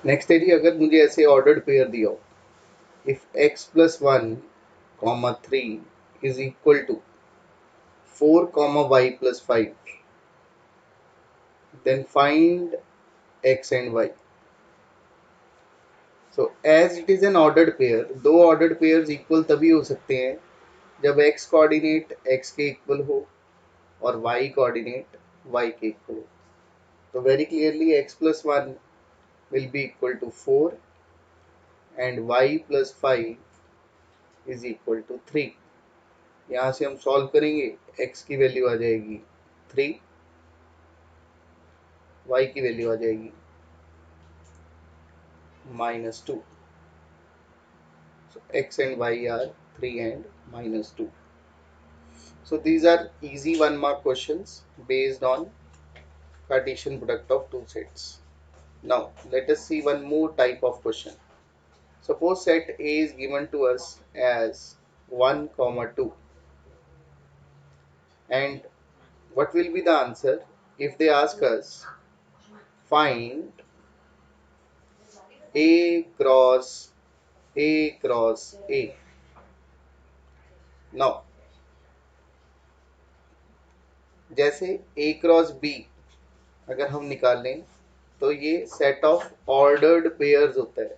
Next है जी, अगर मुझे ऐसे ऑर्डर्ड पेयर दिया हो, if x plus 1 comma 3 is equal to 4 comma y plus 5, then find x and y. So as it is an ordered pair, दो ordered pairs equal तभी हो सकते हैं जब x कोऑर्डिनेट x के इक्वल हो और y कोऑर्डिनेट y के इक्वल हो. तो very clearly x plus 1 will be equal to 4 and y plus 5 is equal to 3. यहाँ से हम सॉल्व करेंगे, x की वैल्यू आ जाएगी 3, y की वैल्यू आ जाएगी -2. So x and y are 3 and -2. So these are easy 1 mark questions based on Cartesian product of two sets. Now let us see one more type of question. Suppose set A is given to us as 1, 2, and what will be the answer if they ask us find A cross A. Now जैसे A cross B अगर हम निकाल लें तो ये set of ordered pairs होता है,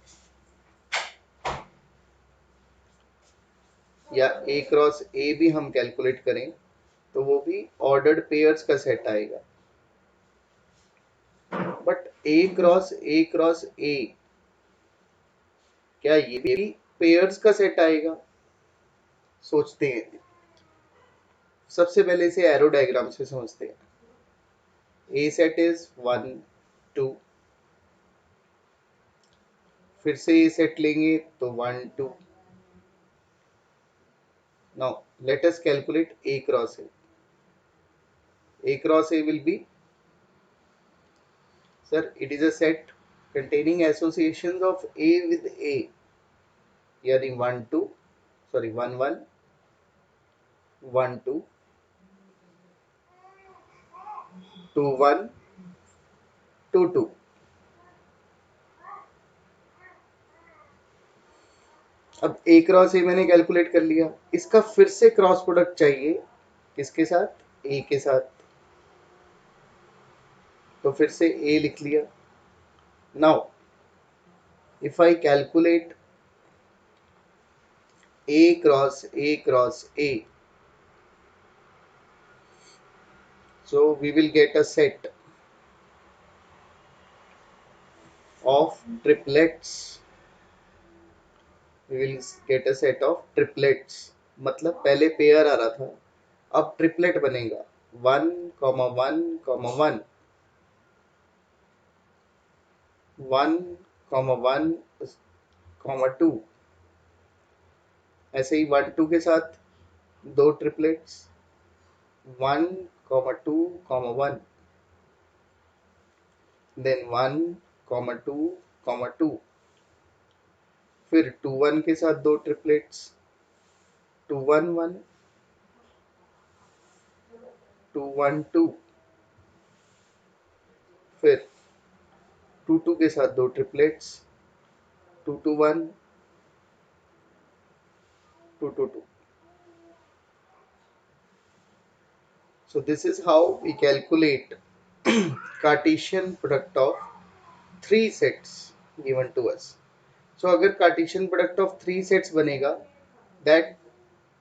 या A क्रॉस A भी हम कैलकुलेट करें तो वो भी ऑर्डर्ड पेयर्स का सेट आएगा. बट A क्रॉस A क्या ये भी पेयर्स का सेट आएगा? सोचते हैं. सबसे पहले इसे एरो डायग्राम से समझते हैं. A सेट इज 1, 2, फिर से A सेट लेंगे तो 1, 2. Now let us calculate A cross A. A cross A will be, sir, it is a set containing associations of A with A, यानी 1 2, sorry 1 1, 1 2, 2 1, 2 2. अब A cross A मैंने calculate कर लिया, इसका फिर से क्रॉस प्रोडक्ट चाहिए किसके साथ? A के साथ. तो फिर से A लिख लिया. Now if I calculate A cross A, so we will get a set of triplets. We will get a set of triplets. मतलब पहले पेयर आ रहा था, अब ट्रिपलेट बनेगा 1, 1, 1, 1, 1, 2. ऐसे ही 1 2 के साथ दो ट्रिपलेट्स 1, 2, 1, देन 1, 2, 2. फिर 2 1 के साथ दो ट्रिपलेट्स 2 1 1, 2 1 2. फिर 2 2 के साथ दो triplets 2 2 1, 2 2 2. So this is how we calculate Cartesian product of three sets given to us. So अगर Cartesian product of three sets बनेगा, that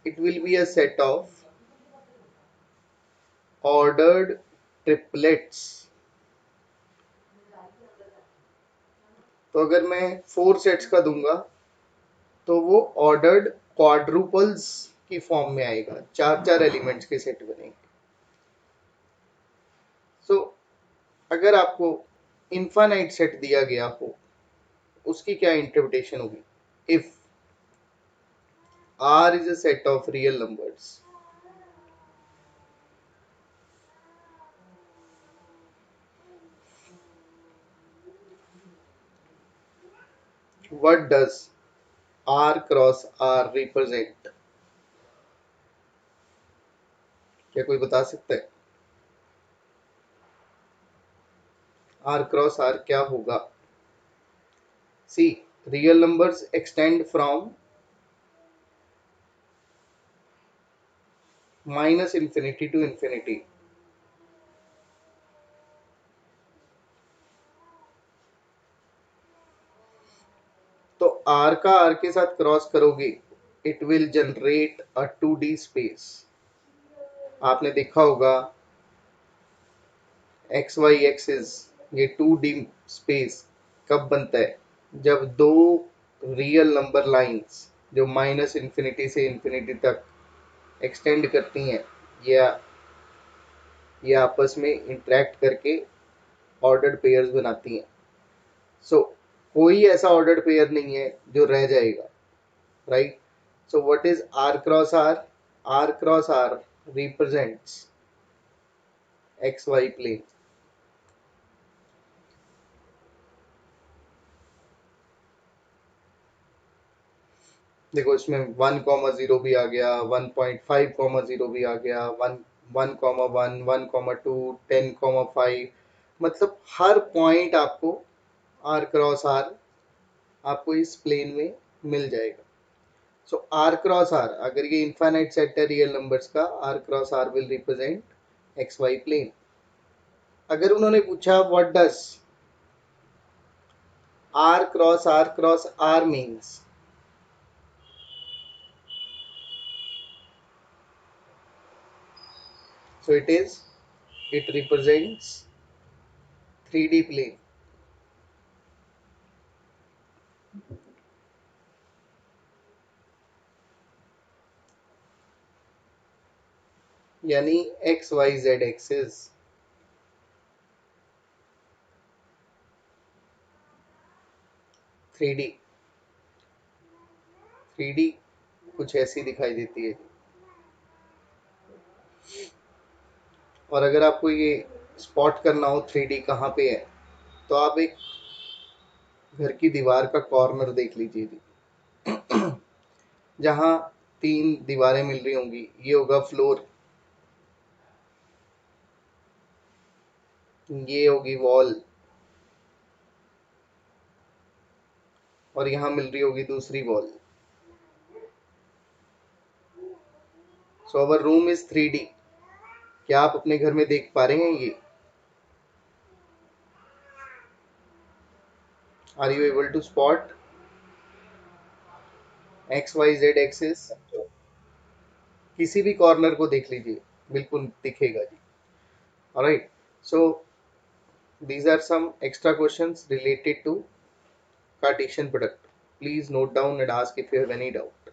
it will be a set of ordered triplets. तो अगर मैं 4 sets का दूंगा तो वो ordered क्वाड्रुपल्स की फॉर्म में आएगा, 4 एलिमेंट्स के सेट बनेंगे. सो अगर आपको इनफाइनाइट सेट दिया गया हो, उसकी क्या इंटरप्रिटेशन होगी? If R is a set of real numbers, what does R cross R represent? क्या कोई बता सकता है? R cross R क्या होगा? See, real numbers extend from minus infinity to infinity. तो r का r के साथ क्रॉस करोगे, it will generate a 2D space. आपने देखा होगा एक्स वाई एक्सिस, ये 2D स्पेस कब बनता है? जब दो रियल नंबर लाइंस जो माइनस इन्फिनिटी से इन्फिनिटी तक एक्सटेंड करती हैं, या ये आपस में इंटरेक्ट करके ऑर्डर्ड पेयर्स बनाती हैं. सो कोई ऐसा ऑर्डर्ड पेयर नहीं है जो रह जाएगा, right? So what is R cross R? R cross R represents X Y plane. देखो इसमें 1,0 भी आ गया, 1.5,0 भी आ गया, 1,1, 1,2, 10,5. मतलब हर पॉइंट आपको आर क्रॉस आर आपको इस प्लेन में मिल जाएगा. सो आर क्रॉस आर, अगर ये इनफाइनाइट सेट है रियल नंबर्स का, R cross R will represent X Y plane. अगर उन्होंने पूछा what does R cross R means, so it represents 3D plane. यानी X Y Z axis. 3D 3D कुछ ऐसी दिखाई देती है. और अगर आपको ये स्पॉट करना हो 3D कहाँ पे है, तो आप एक घर की दीवार का कॉर्नर देख लीजिए जी. जहाँ तीन दीवारें मिल रही होंगी, ये होगा फ्लोर, ये होगी वॉल, और यहाँ मिल रही होगी दूसरी wall. So our room is 3D. क्या आप अपने घर में देख पा रहे हैं ये? Are you able to spot X Y Z axis? किसी भी कॉर्नर को देख लीजिए, बिल्कुल दिखेगा जी. Alright, so these are some extra questions related to Cartesian product. Please note down and ask if you have any doubt.